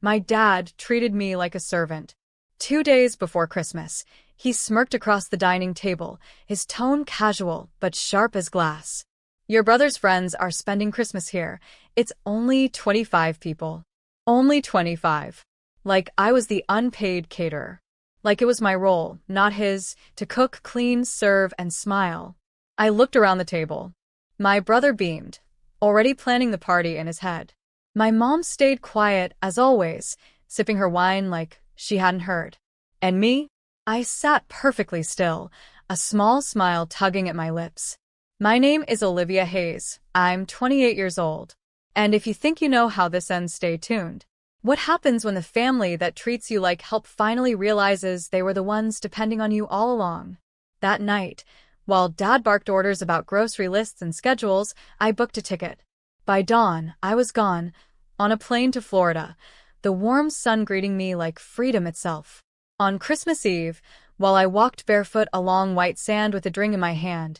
My dad treated me like a servant. 2 days before Christmas, he smirked across the dining table, his tone casual but sharp as glass. Your brother's friends are spending Christmas here. It's only 25 people. Only 25. Like I was the unpaid caterer. Like it was my role, not his, to cook, clean, serve, and smile. I looked around the table. My brother beamed, already planning the party in his head. My mom stayed quiet, as always, sipping her wine like she hadn't heard. And me? I sat perfectly still, a small smile tugging at my lips. My name is Olivia Hayes. I'm 28 years old. And if you think you know how this ends, stay tuned. What happens when the family that treats you like help finally realizes they were the ones depending on you all along? That night, while Dad barked orders about grocery lists and schedules, I booked a ticket. By dawn, I was gone, on a plane to Florida, the warm sun greeting me like freedom itself. On Christmas Eve, while I walked barefoot along white sand with a drink in my hand,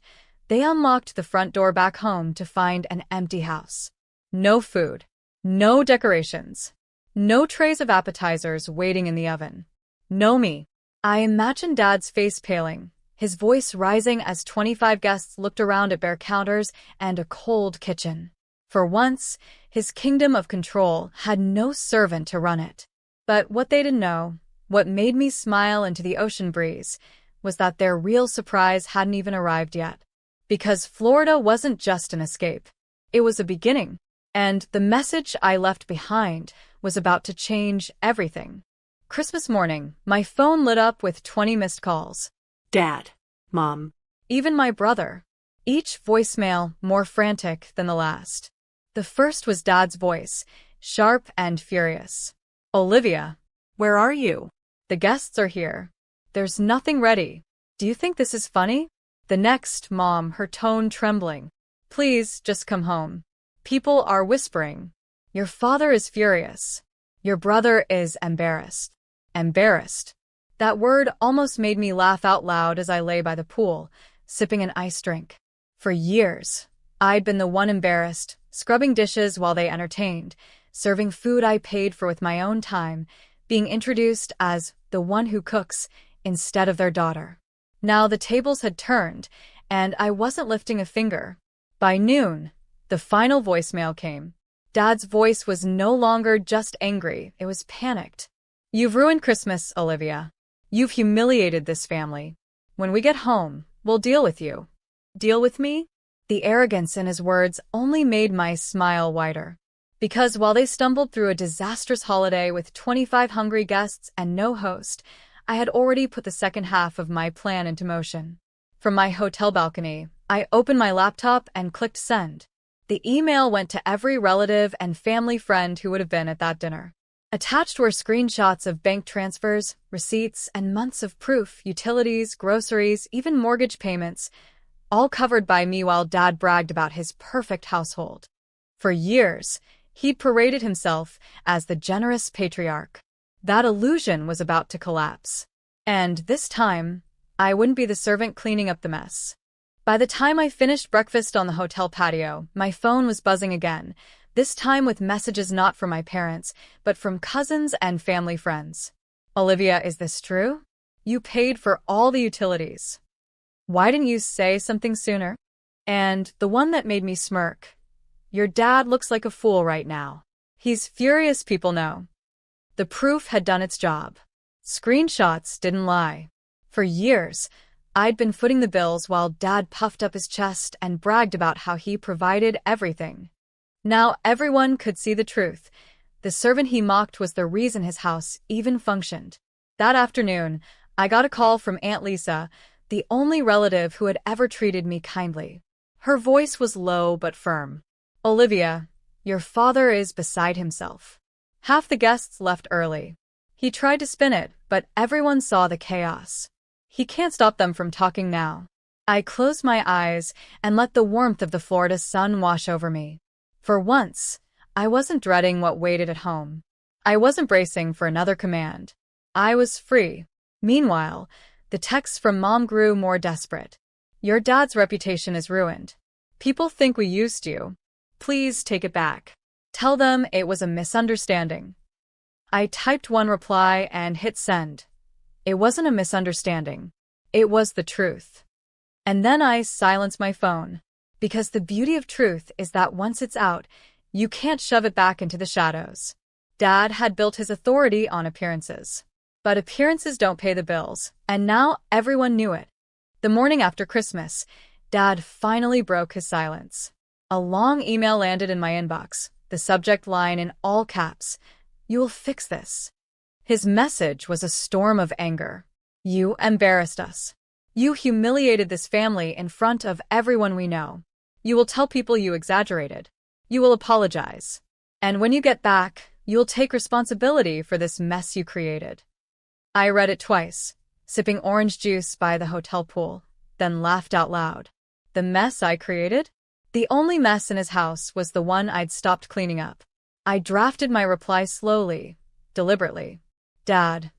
they unlocked the front door back home to find an empty house. No food. No decorations. No trays of appetizers waiting in the oven. No me. I imagined Dad's face paling, his voice rising as 25 guests looked around at bare counters and a cold kitchen. For once, his kingdom of control had no servant to run it. But what they didn't know, what made me smile into the ocean breeze, was that their real surprise hadn't even arrived yet. Because Florida wasn't just an escape. It was a beginning. And the message I left behind was about to change everything. Christmas morning, my phone lit up with 20 missed calls. Dad. Mom. Even my brother. Each voicemail more frantic than the last. The first was Dad's voice, sharp and furious. Olivia. Where are you? The guests are here. There's nothing ready. Do you think this is funny? The next, Mom, her tone trembling. Please, just come home. People are whispering. Your father is furious. Your brother is embarrassed. Embarrassed. That word almost made me laugh out loud as I lay by the pool, sipping an iced drink. For years, I'd been the one embarrassed, scrubbing dishes while they entertained, serving food I paid for with my own time, being introduced as the one who cooks instead of their daughter. Now the tables had turned, and I wasn't lifting a finger. By noon, the final voicemail came. Dad's voice was no longer just angry, it was panicked. You've ruined Christmas, Olivia. You've humiliated this family. When we get home, we'll deal with you. Deal with me? The arrogance in his words only made my smile wider. Because while they stumbled through a disastrous holiday with 25 hungry guests and no host, I had already put the second half of my plan into motion. From my hotel balcony, I opened my laptop and clicked send. The email went to every relative and family friend who would have been at that dinner. Attached were screenshots of bank transfers, receipts, and months of proof, utilities, groceries, even mortgage payments, all covered by me while Dad bragged about his perfect household. For years, he'd paraded himself as the generous patriarch. That illusion was about to collapse. And this time, I wouldn't be the servant cleaning up the mess. By the time I finished breakfast on the hotel patio, my phone was buzzing again, this time with messages not from my parents, but from cousins and family friends. Olivia, is this true? You paid for all the utilities. Why didn't you say something sooner? And the one that made me smirk. Your dad looks like a fool right now. He's furious, people know. The proof had done its job. Screenshots didn't lie. For years, I'd been footing the bills while Dad puffed up his chest and bragged about how he provided everything. Now everyone could see the truth. The servant he mocked was the reason his house even functioned. That afternoon, I got a call from Aunt Lisa, the only relative who had ever treated me kindly. Her voice was low but firm. Olivia, your father is beside himself. Half the guests left early. He tried to spin it, but everyone saw the chaos. He can't stop them from talking now. I closed my eyes and let the warmth of the Florida sun wash over me. For once, I wasn't dreading what waited at home. I wasn't bracing for another command. I was free. Meanwhile, the texts from Mom grew more desperate. Your dad's reputation is ruined. People think we used you. Please take it back. Tell them it was a misunderstanding. I typed one reply and hit send. It wasn't a misunderstanding. It was the truth. And then I silenced my phone. Because the beauty of truth is that once it's out, you can't shove it back into the shadows. Dad had built his authority on appearances. But appearances don't pay the bills, and now everyone knew it. The morning after Christmas, Dad finally broke his silence. A long email landed in my inbox, the subject line in all caps, "You will fix this." His message was a storm of anger. "You embarrassed us. You humiliated this family in front of everyone we know. You will tell people you exaggerated. You will apologize. And when you get back, you'll take responsibility for this mess you created." I read it twice, sipping orange juice by the hotel pool, then laughed out loud. The mess I created? The only mess in his house was the one I'd stopped cleaning up. I drafted my reply slowly, deliberately. "Dad,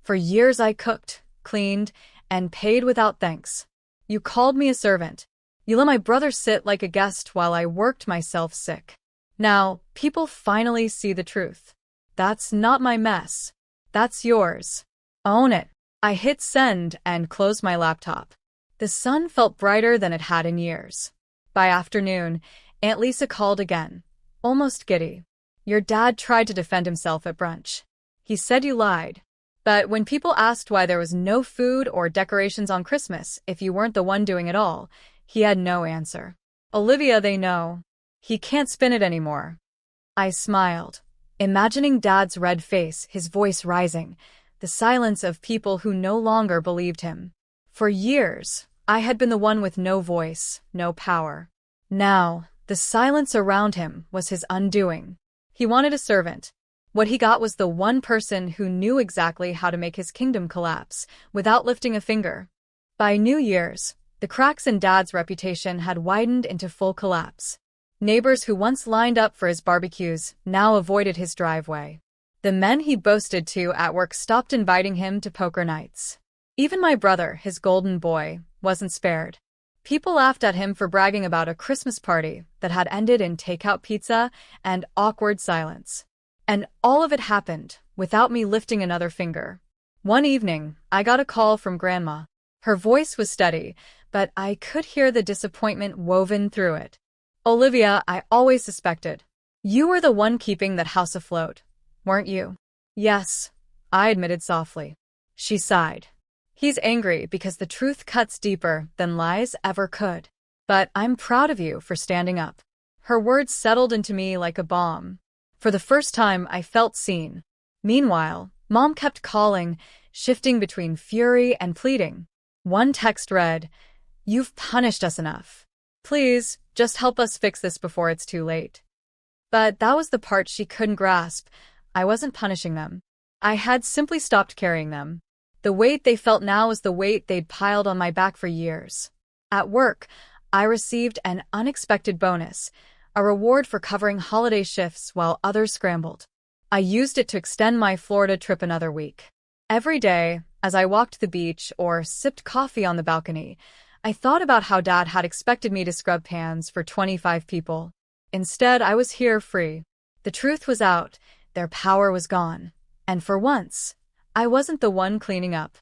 for years I cooked, cleaned, and paid without thanks. You called me a servant. You let my brother sit like a guest while I worked myself sick. Now, people finally see the truth. That's not my mess. That's yours. Own it." I hit send and closed my laptop. The sun felt brighter than it had in years. By afternoon, Aunt Lisa called again, almost giddy. "Your dad tried to defend himself at brunch. He said you lied. But when people asked why there was no food or decorations on Christmas if you weren't the one doing it all, he had no answer. Olivia, they know. He can't spin it anymore." I smiled, imagining Dad's red face, his voice rising, the silence of people who no longer believed him. For years, I had been the one with no voice, no power. Now, the silence around him was his undoing. He wanted a servant. What he got was the one person who knew exactly how to make his kingdom collapse, without lifting a finger. By New Year's, the cracks in Dad's reputation had widened into full collapse. Neighbors who once lined up for his barbecues now avoided his driveway. The men he boasted to at work stopped inviting him to poker nights. Even my brother, his golden boy, wasn't spared. People laughed at him for bragging about a Christmas party that had ended in takeout pizza and awkward silence. And all of it happened without me lifting another finger. One evening, I got a call from Grandma. Her voice was steady, but I could hear the disappointment woven through it. "Olivia, I always suspected. You were the one keeping that house afloat, weren't you?" "Yes," I admitted softly. She sighed. "He's angry because the truth cuts deeper than lies ever could. But I'm proud of you for standing up." Her words settled into me like a bomb. For the first time, I felt seen. Meanwhile, Mom kept calling, shifting between fury and pleading. One text read, "You've punished us enough. Please, just help us fix this before it's too late." But that was the part she couldn't grasp. I wasn't punishing them. I had simply stopped carrying them. The weight they felt now was the weight they'd piled on my back for years. At work, I received an unexpected bonus, a reward for covering holiday shifts while others scrambled. I used it to extend my Florida trip another week. Every day, as I walked the beach or sipped coffee on the balcony, I thought about how Dad had expected me to scrub pans for 25 people. Instead, I was here free. The truth was out, their power was gone. And for once, I wasn't the one cleaning up.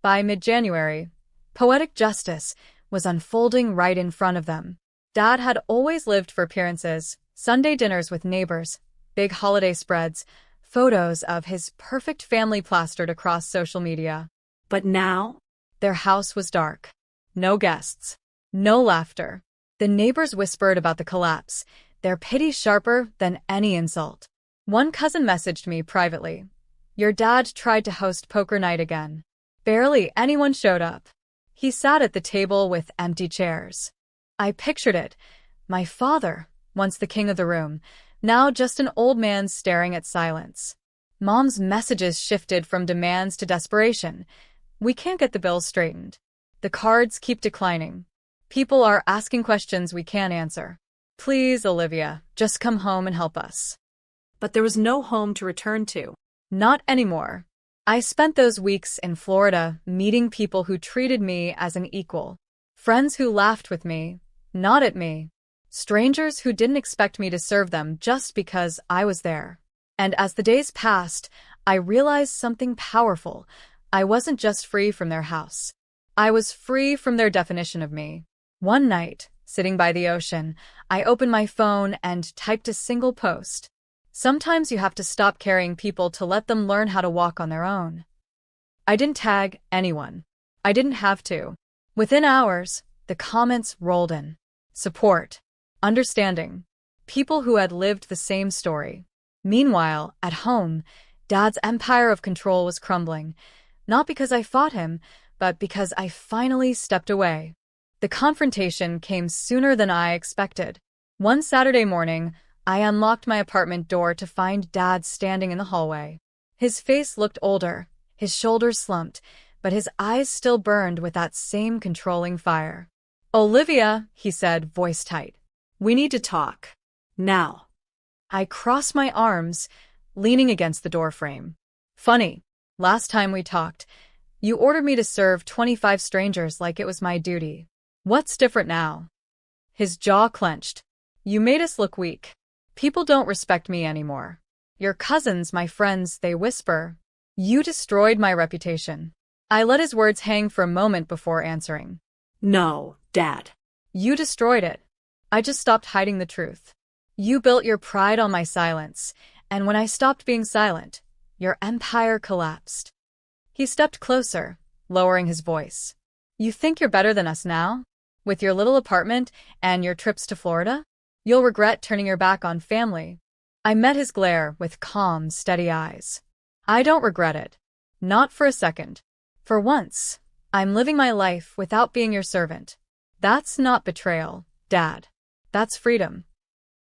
By mid-January, poetic justice was unfolding right in front of them. Dad had always lived for appearances, Sunday dinners with neighbors, big holiday spreads, photos of his perfect family plastered across social media. But now? Their house was dark. No guests. No laughter. The neighbors whispered about the collapse, their pity sharper than any insult. One cousin messaged me privately. "Your dad tried to host poker night again. Barely anyone showed up. He sat at the table with empty chairs." I pictured it. My father, once the king of the room, now just an old man staring at silence. Mom's messages shifted from demands to desperation. "We can't get the bills straightened. The cards keep declining. People are asking questions we can't answer. Please, Olivia, just come home and help us." But there was no home to return to. Not anymore. I spent those weeks in Florida meeting people who treated me as an equal. Friends who laughed with me, not at me. Strangers who didn't expect me to serve them just because I was there. And as the days passed, I realized something powerful. I wasn't just free from their house. I was free from their definition of me. One night, sitting by the ocean, I opened my phone and typed a single post. Sometimes you have to stop carrying people to let them learn how to walk on their own. I didn't tag anyone. I didn't have to. Within hours, the comments rolled in. Support. Understanding. People who had lived the same story. Meanwhile, at home, Dad's empire of control was crumbling. Not because I fought him, but because I finally stepped away. The confrontation came sooner than I expected. One Saturday morning, I unlocked my apartment door to find Dad standing in the hallway. His face looked older, his shoulders slumped, but his eyes still burned with that same controlling fire. "Olivia," he said, voice tight. We need to talk. Now. I crossed my arms, leaning against the doorframe. "Funny, last time we talked, you ordered me to serve 25 strangers like it was my duty. What's different now?" His jaw clenched. "You made us look weak. People don't respect me anymore. Your cousins, my friends, they whisper. You destroyed my reputation." I let his words hang for a moment before answering. No, Dad. "You destroyed it. I just stopped hiding the truth. You built your pride on my silence, and when I stopped being silent, your empire collapsed." He stepped closer, lowering his voice. "You think you're better than us now? With your little apartment and your trips to Florida? You'll regret turning your back on family." I met his glare with calm, steady eyes. "I don't regret it. Not for a second. For once, I'm living my life without being your servant. That's not betrayal, Dad. That's freedom."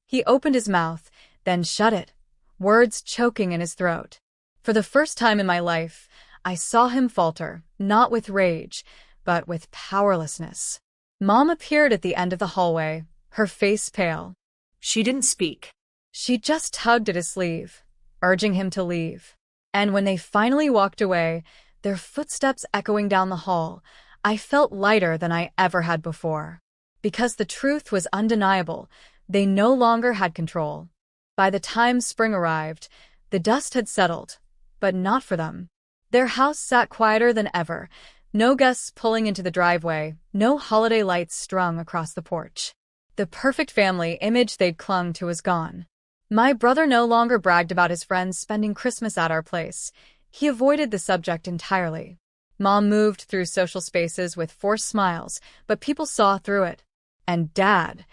He opened his mouth, then shut it, words choking in his throat. For the first time in my life, I saw him falter, not with rage, but with powerlessness. Mom appeared at the end of the hallway, her face pale. She didn't speak. She just tugged at his sleeve, urging him to leave. And when they finally walked away, their footsteps echoing down the hall, I felt lighter than I ever had before. Because the truth was undeniable, they no longer had control. By the time spring arrived, the dust had settled, but not for them. Their house sat quieter than ever, no guests pulling into the driveway, no holiday lights strung across the porch. The perfect family image they'd clung to was gone. My brother no longer bragged about his friends spending Christmas at our place. He avoided the subject entirely. Mom moved through social spaces with forced smiles, but people saw through it. And Dad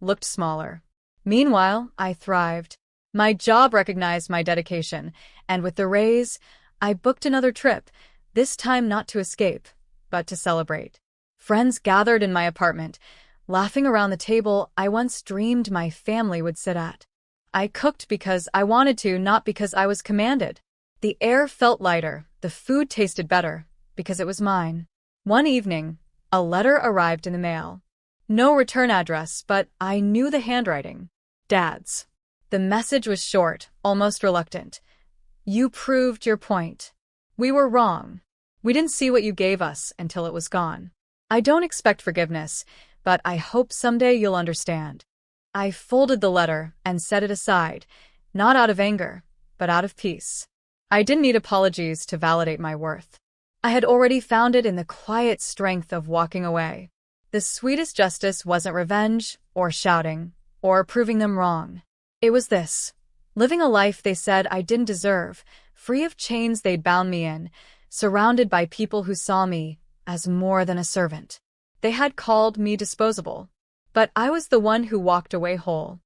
looked smaller. Meanwhile, I thrived. My job recognized my dedication, and with the raise, I booked another trip, this time not to escape, but to celebrate. Friends gathered in my apartment, laughing around the table I once dreamed my family would sit at. I cooked because I wanted to, not because I was commanded. The air felt lighter, the food tasted better, because it was mine. One evening, a letter arrived in the mail. No return address, but I knew the handwriting. Dad's. The message was short, almost reluctant. "You proved your point. We were wrong. We didn't see what you gave us until it was gone. I don't expect forgiveness, but I hope someday you'll understand." I folded the letter and set it aside, not out of anger, but out of peace. I didn't need apologies to validate my worth. I had already found it in the quiet strength of walking away. The sweetest justice wasn't revenge, or shouting, or proving them wrong. It was this: living a life they said I didn't deserve, free of chains they'd bound me in, surrounded by people who saw me as more than a servant. They had called me disposable. But I was the one who walked away whole.